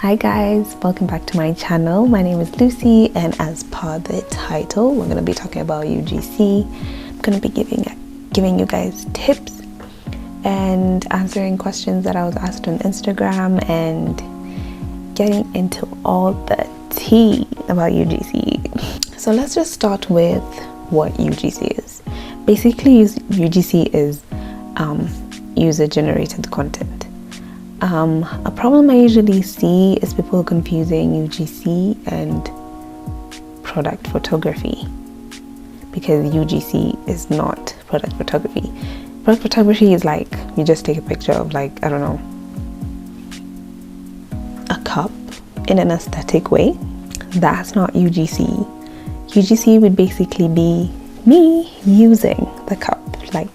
Hi guys, welcome back to my channel. My name is Lucy, and as per the title, we're going to be talking about UGC. I'm going to be giving you guys tips and answering questions that I was asked on Instagram and getting into all the tea about UGC. So let's just start with what UGC is. Basically, UGC is user-generated content. A problem I usually see is people confusing UGC and product photography, because UGC is not product photography. Product photography is like you just take a picture of, like, I don't know, a cup in an aesthetic way. That's not UGC. UGC would basically be me using the cup like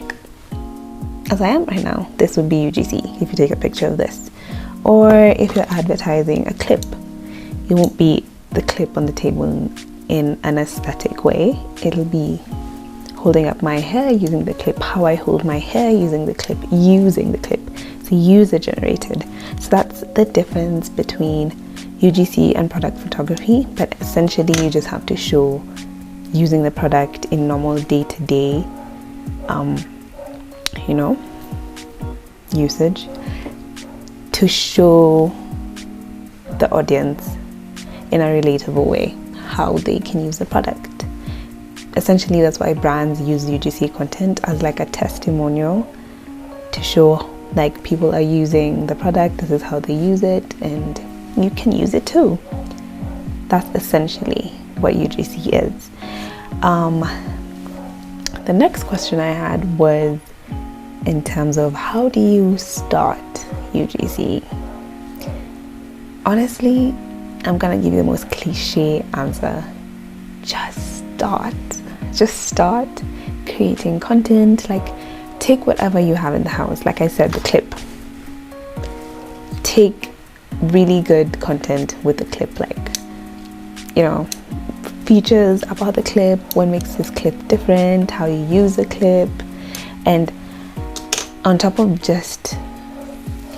as I am right now. This would be UGC if you take a picture of this. Or if you're advertising a clip, it won't be the clip on the table in an aesthetic way. It'll be holding up my hair using the clip, how I hold my hair using the clip, So user generated. So that's the difference between UGC and product photography. But essentially you just have to show using the product in normal day-to-day usage to show the audience in a relatable way how they can use the product. Essentially, that's why brands use UGC content as like a testimonial to show, like, people are using the product, this is how they use it, and you can use it too. That's essentially what UGC is. The next question I had was in terms of how do you start UGC? Honestly, I'm gonna give you the most cliche answer. Just start creating content. Like, take whatever you have in the house. Like I said, the clip. Take really good content with the clip, like, features about the clip, what makes this clip different, how you use the clip. And on top of just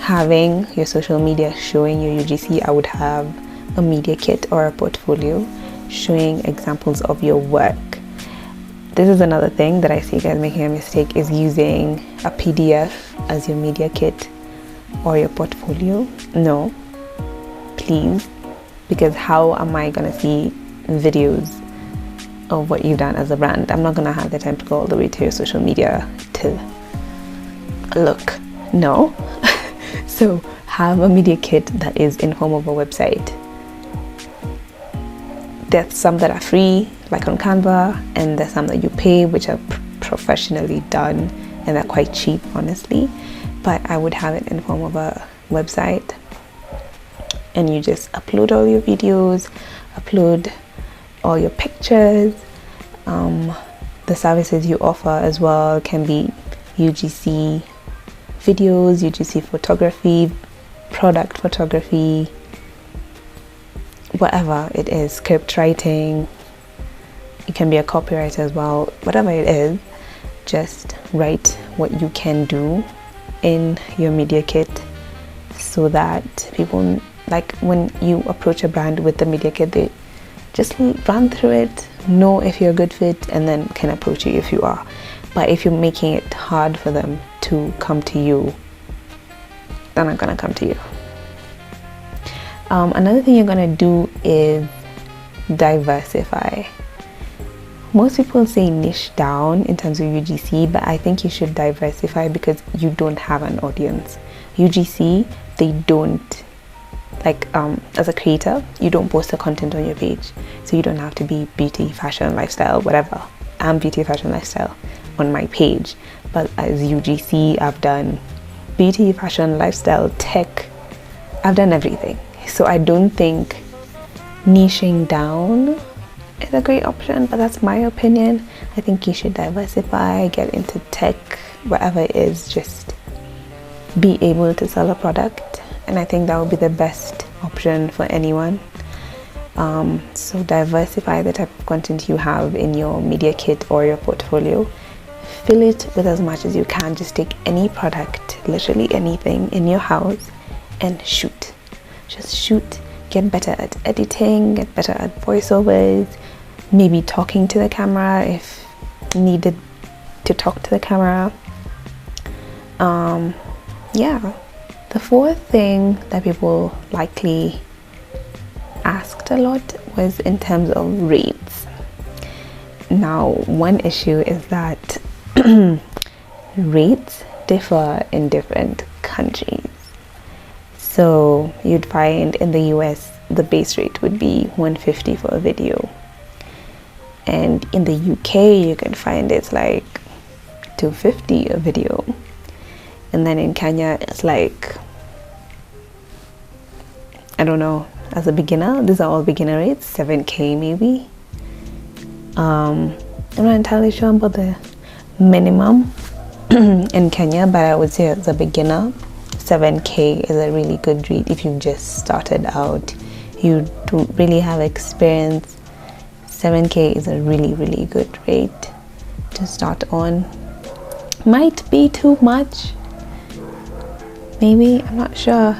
having your social media showing your UGC, I would have a media kit or a portfolio showing examples of your work. This is another thing that I see guys making a mistake, is using a PDF as your media kit or your portfolio. No, please, because how am I gonna see videos of what you've done as a brand? I'm not gonna have the time to go all the way to your social media to look. No. So have a media kit that is in form of a website. There's some that are free, like on Canva, and there's some that you pay, which are professionally done, and they're quite cheap, honestly. But I would have it in form of a website, and you just upload all your videos, upload all your pictures. The services you offer as well can be UGC videos, UGC photography, product photography, whatever it is, script writing. You can be a copywriter as well. Whatever it is, just write what you can do in your media kit, so that people, like, when you approach a brand with the media kit, they just run through it, know if you're a good fit, and then can approach you if you are. But if you're making it hard for them to come to you, they're not gonna come to you. Another thing you're gonna do is diversify. Most people say niche down in terms of UGC, but I think you should diversify because you don't have an audience. UGC, they don't, like, as a creator, you don't post the content on your page, so you don't have to be beauty, fashion, lifestyle, whatever. I'm beauty, fashion, lifestyle on my page, but as UGC, I've done beauty, fashion, lifestyle, tech. I've done everything. So I don't think niching down is a great option, but that's my opinion. I think you should diversify, get into tech, whatever it is, just be able to sell a product, and I think that would be the best option for anyone. So diversify the type of content you have in your media kit or your portfolio. Fill it with as much as you can. Just take any product, literally anything in your house, and shoot. just shoot, get better at editing, get better at voiceovers, maybe talking to the camera if needed to talk to the camera. Yeah, the fourth thing that people likely asked a lot was in terms of rates. Now, one issue is that rates differ in different countries. So you'd find in the US the base rate would be $150 for a video, and in the UK you can find it's like $250 a video, and then in Kenya it's like, I don't know, as a beginner, these are all beginner rates, $7K maybe. I'm not entirely sure about the minimum in Kenya, but I would say as a beginner, $7K is a really good rate. If you've just started out, you don't really have experience, $7K is a really good rate to start on. Might be too much, maybe, I'm not sure.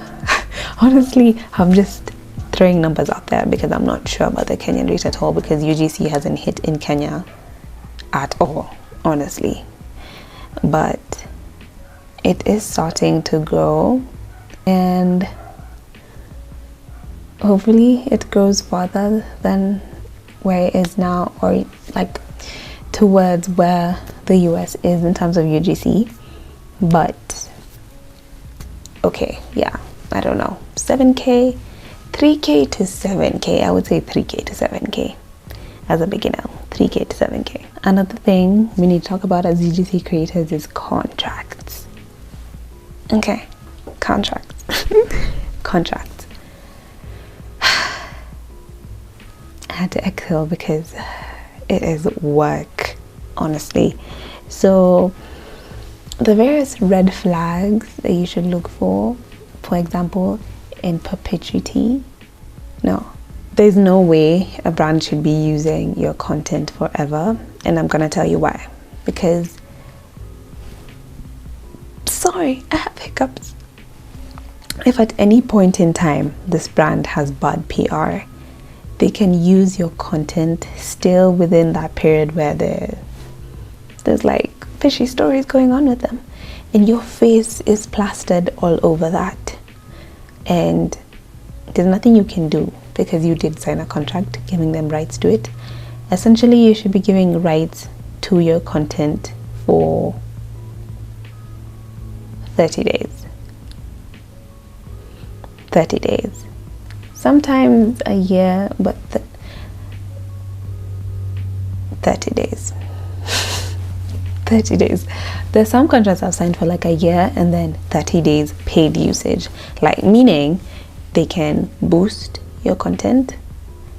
Honestly, I'm just throwing numbers out there because I'm not sure about the Kenyan rate at all, because UGC hasn't hit in Kenya at all, honestly. But it is starting to grow, and hopefully it grows further than where it is now, or like towards where the US is in terms of UGC. But okay, yeah, I don't know, 7K, 3K to 7K, I would say 3K to 7K as a beginner, 3K to 7K. Another thing we need to talk about as UGC creators is contracts. Okay, contracts. Contracts. I had to exhale because it is work, honestly. So the various red flags that you should look for example, in perpetuity. No, there's no way a brand should be using your content forever, and I'm gonna tell you why. Because, sorry, I have hiccups. If at any point in time this brand has bad PR, they can use your content still within that period where there's like fishy stories going on with them, and your face is plastered all over that, and there's nothing you can do because you did sign a contract giving them rights to it. Essentially, you should be giving rights to your content for 30 days. 30 days. Sometimes a year, but 30 days. 30 days. There's some contracts I've signed for like a year and then 30 days paid usage. Like, meaning they can boost your content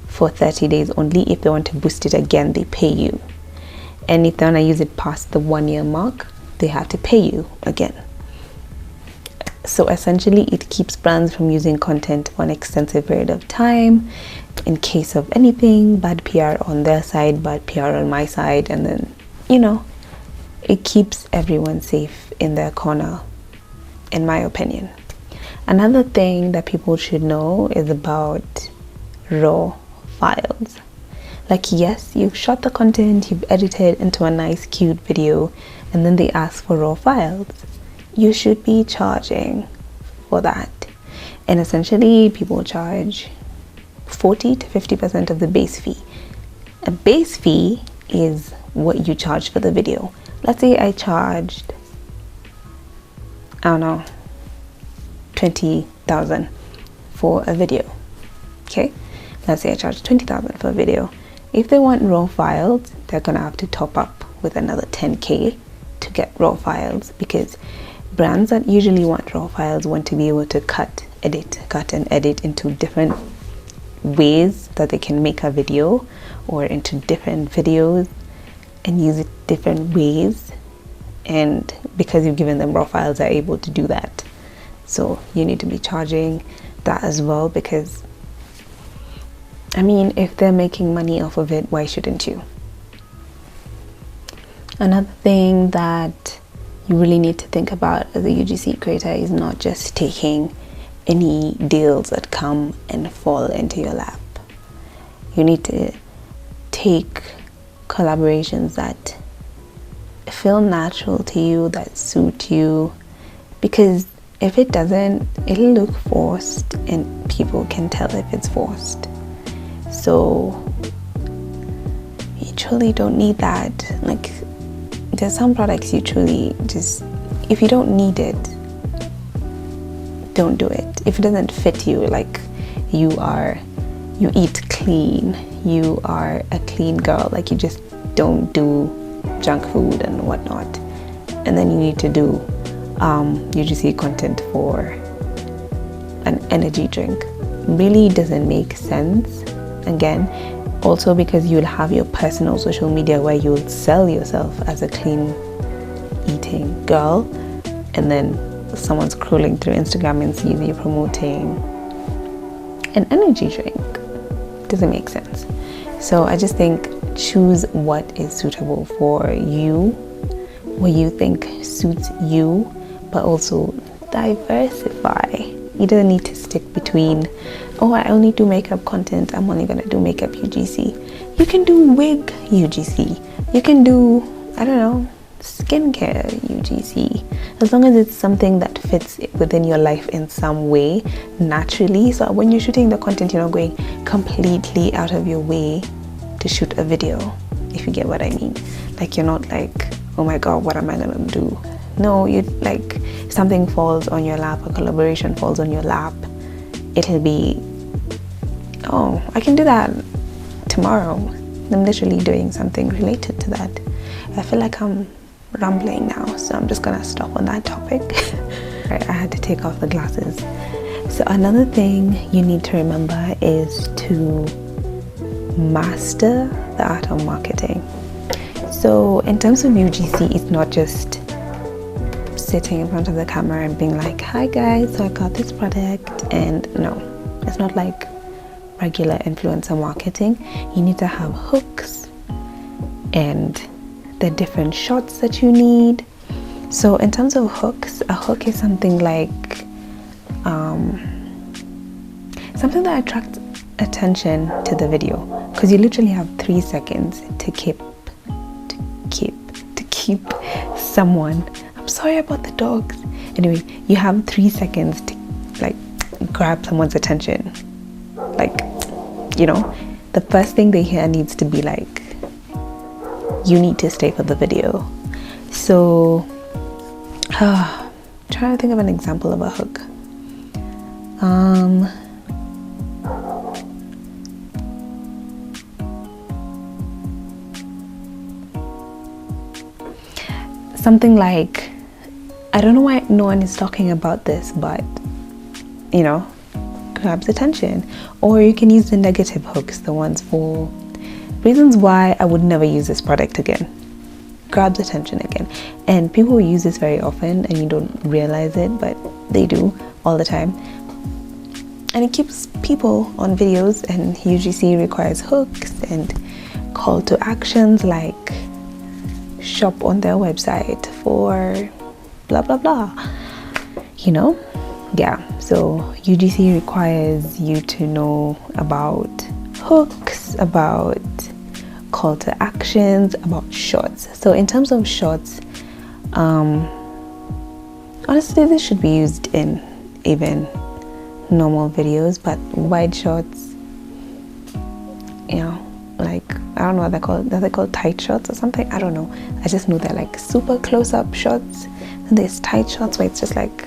for 30 days only. If they want to boost it again, they pay you. And if they want to use it past the 1 year mark, they have to pay you again. So essentially it keeps brands from using content for an extensive period of time in case of anything, bad PR on their side, bad PR on my side, and then, you know, it keeps everyone safe in their corner, in my opinion. Another thing that people should know is about raw files. Like, yes, you've shot the content, you've edited into a nice cute video, and then they ask for raw files. You should be charging for that. And essentially people charge 40 to 50% of the base fee. A base fee is what you charge for the video. Let's say I charged, I don't know, 20,000 for a video. Okay, let's say I charged 20,000 for a video. If they want raw files, they're gonna have to top up with another 10K to get raw files, because brands that usually want raw files want to be able to cut and edit into different ways that they can make a video, or into different videos and use it different ways. And because you've given them raw files, they're able to do that. So you need to be charging that as well, because I mean, if they're making money off of it, why shouldn't you? Another thing that you really need to think about as a UGC creator is not just taking any deals that come and fall into your lap. You need to take collaborations that feel natural to you, that suit you, because if it doesn't, it'll look forced and people can tell if it's forced. So you truly don't need that. Like, there's some products you truly just, if you don't need it, don't do it. If it doesn't fit you, like you eat clean, you are a clean girl, like you just don't do junk food and whatnot, and then you need to do UGC content for an energy drink, really doesn't make sense. Again, also because you'll have your personal social media where you'll sell yourself as a clean eating girl, and then someone's scrolling through Instagram and sees you promoting an energy drink. Doesn't make sense. So I just think choose what is suitable for you, what you think suits you, but also diversify. You don't need to stick between, oh, I only do makeup content, I'm only gonna do makeup UGC. You can do wig UGC. You can do, I don't know, skincare UGC, as long as it's something that fits within your life in some way naturally. So when you're shooting the content, you're not going completely out of your way to shoot a video, if you get what I mean. Like, you're not like, oh my god, what am I gonna do? No, you like, something falls on your lap, a collaboration falls on your lap, it'll be, oh, I can do that tomorrow. I'm literally doing something related to that. I feel like I'm rambling now, so I'm just gonna stop on that topic. Right, I had to take off the glasses. So another thing you need to remember is to master the art of marketing. So in terms of UGC, it's not just sitting in front of the camera and being like, hi guys, so I got this product, and no, it's not like regular influencer marketing. You need to have hooks and the different shots that you need. So in terms of hooks, a hook is something like something that attracts attention to the video, because you literally have 3 seconds to keep someone, I'm sorry about the dogs, anyway, you have 3 seconds to like grab someone's attention. Like, you know, the first thing they hear needs to be like, you need to stay for the video. So trying to think of an example of a hook. Something like, I don't know why no one is talking about this, but you know, grabs attention. Or you can use the negative hooks, the ones for reasons why I would never use this product again. Grabs attention again. And people use this very often and you don't realize it, but they do all the time. And it keeps people on videos, and UGC requires hooks and call to actions like shop on their website for blah blah blah, you know. Yeah, so UGC requires you to know about hooks, about call to actions, about shots. So in terms of shots, honestly this should be used in even normal videos, but wide shots, you know, like, I don't know what they're called. Are they called tight shots or something? I don't know. I just know they're like super close-up shots, and there's tight shots where it's just like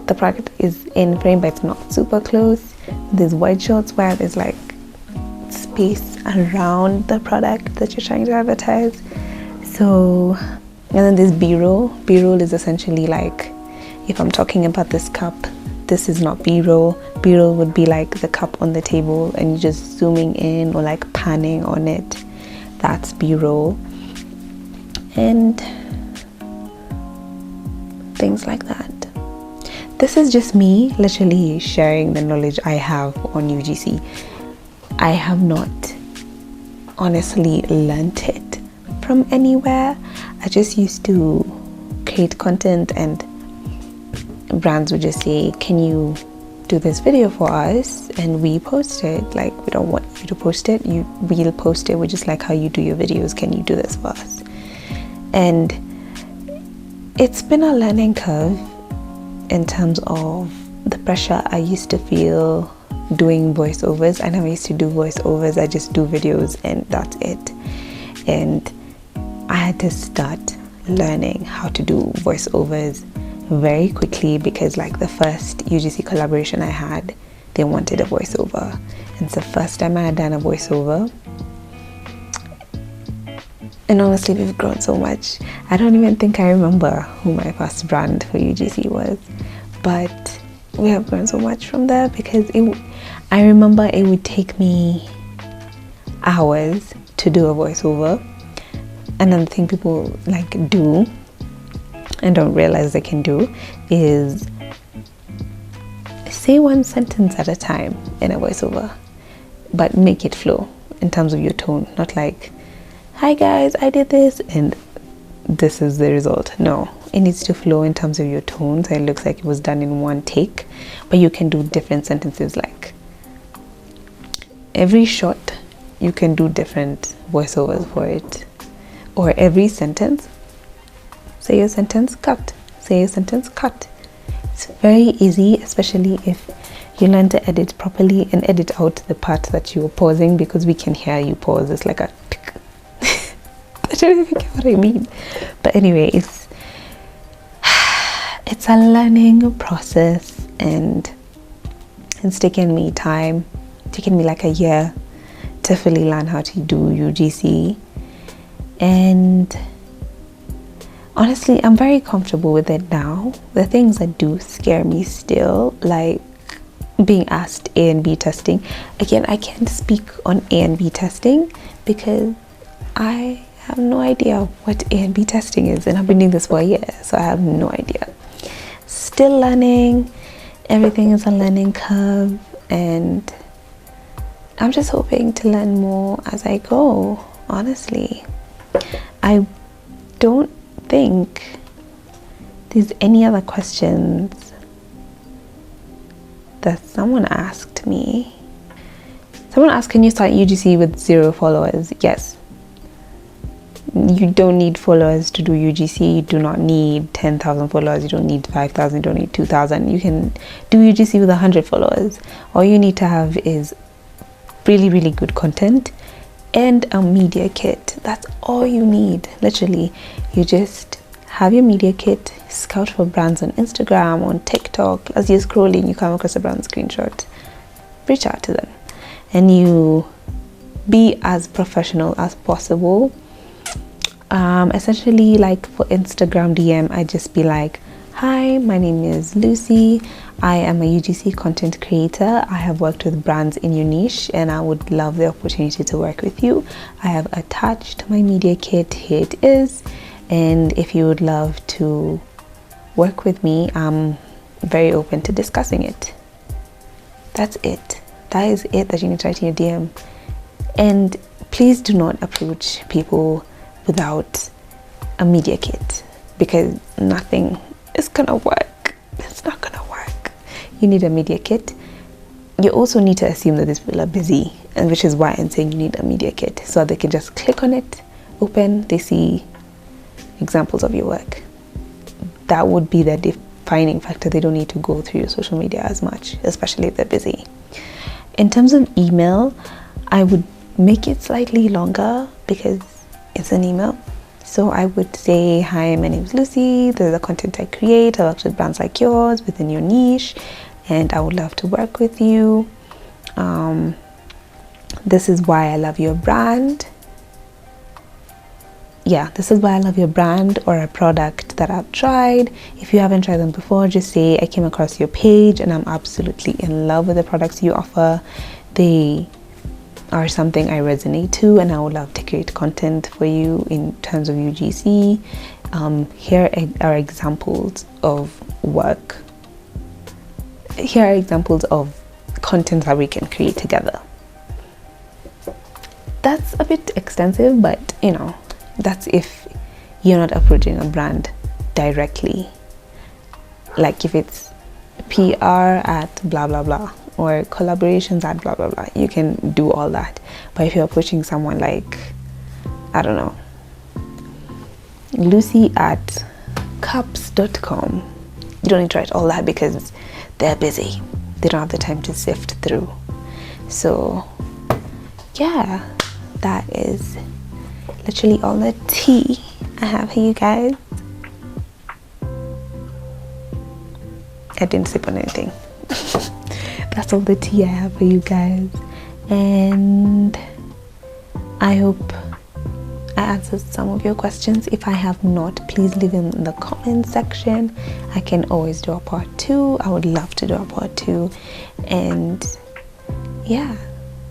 the product is in frame but it's not super close. There's wide shots where there's like space around the product that you're trying to advertise. So, and then there's B-roll. B-roll is essentially like, if I'm talking about this cup, this is not B-roll. B-roll would be like the cup on the table and you're just zooming in or like panning on it. That's B-roll. And things like that. This is just me literally sharing the knowledge I have on UGC. I have not honestly learnt it from anywhere. I just used to create content and brands would just say, can you do this video for us, and we post it. Like, we don't want you to post it, we'll post it. We just like how you do your videos, can you do this for us? And it's been a learning curve in terms of the pressure I used to feel doing voiceovers. I never used to do voiceovers, I just do videos and that's it. And I had to start learning how to do voiceovers very quickly, because like the first UGC collaboration I had, they wanted a voiceover, and it's the first time I had done a voiceover. And honestly, we've grown so much. I don't even think I remember who my first brand for UGC was, but we have grown so much from there, because I remember it would take me hours to do a voiceover. Another thing people like do and don't realize they can do is say one sentence at a time in a voiceover, but make it flow in terms of your tone. Not like, hi guys, I did this and this is the result. No, it needs to flow in terms of your tone, so it looks like it was done in one take. But you can do different sentences, like every shot you can do different voiceovers for it, or every sentence. Say your sentence, cut. Say your sentence, cut. It's very easy, especially if you learn to edit properly and edit out the part that you're pausing, because we can hear you pause. It's like a tick. I don't even get what I mean. But anyway, it's a learning process, and it's taken me time, taken me like a year to fully learn how to do UGC. And honestly, I'm very comfortable with it now. The things that do scare me still, like being asked A and B testing. Again, I can't speak on A and B testing because I have no idea what A and B testing is, and I've been doing this for a year, so I have no idea. Still learning. Everything is a learning curve, and I'm just hoping to learn more as I go, honestly. I don't think there's any other questions that someone asked me. Someone asked, can you start UGC with 0 followers? Yes. You don't need followers to do UGC. You do not need 10,000 followers. You don't need 5,000. You don't need 2,000. You can do UGC with 100 followers. All you need to have is really, really good content and a media kit. That's all you need. Literally, you just have your media kit, scout for brands on Instagram, on TikTok. As you're scrolling, you come across a brand screenshot, reach out to them, and you be as professional as possible. Essentially, like for Instagram DM, I just be like, hi, my name is Lucy. I am a UGC content creator. I have worked with brands in your niche and I would love the opportunity to work with you. I have attached my media kit. Here it is. And if you would love to work with me, I'm very open to discussing it. That's it. That is it that you need to write in your DM. And please do not approach people without a media kit, because nothing is gonna work. It's not gonna work. You need a media kit. You also need to assume that these people are busy, and which is why I'm saying you need a media kit, so they can just click on it, open, they see examples of your work. That would be the defining factor. They don't need to go through your social media as much, especially if they're busy. In terms of email, I would make it slightly longer because it's an email. So I would say, hi, my name is Lucy. This is the content I create. I work with brands like yours within your niche, and I would love to work with you. This is why I love your brand. Yeah, this is why I love your brand or a product that I've tried. If you haven't tried them before, just say, I came across your page and I'm absolutely in love with the products you offer. They are something I resonate to, and I would love to create content for you in terms of UGC. Here are examples of work. Here are examples of content that we can create together. That's a bit extensive, but you know, that's if you're not approaching a brand directly. like if it's PR at blah blah blah or collaborations at blah blah blah, you can do all that. But if you're approaching someone like, I don't know, Lucy at cups.com, you don't need to write all that because they're busy, they don't have the time to sift through. So yeah, that is literally all the tea I have for you guys. I didn't sip on anything. That's all the tea I have for you guys, and I hope I answered some of your questions. If I have not, please leave them in the comment section. I can always do a part 2. I would love to do a part 2. And yeah,